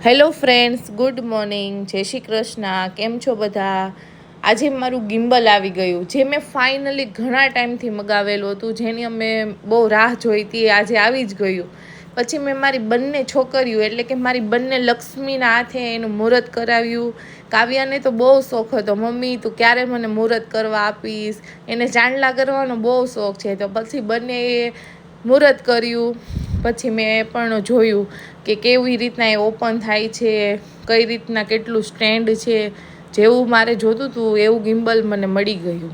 Hello friends, good morning, જય શ્રી કૃષ્ણ. કેમ છો બધા? આજે મારું ગિમ્બલ આવી ગયું, જે મેં ફાઇનલી ઘણા ટાઈમથી મગાવેલું હતું, જેની અમે બહુ રાહ જોઈ હતી. આજે આવી જ ગયું. પછી મેં મારી બંને છોકરીઓ એટલે કે મારી બંને લક્ષ્મીના હાથે એનું મુહૂર્ત કરાવ્યું. કાવ્યાને તો બહુ શોખ હતો, મમ્મી તું ક્યારે મને મુહૂર્ત કરવા આપીશ. એને ચાંદલા કરવાનો બહુ શોખ છે. તો પછી બંનેએ મુહૂર્ત કર્યું. પછી મેં એ પણ જોયું કે કેવી રીતના એ ઓપન થાય છે, કઈ રીતના કેટલું સ્ટેન્ડ છે. જેવું મારે જોતું હતું એવું ગિમ્બલ મને મળી ગયું.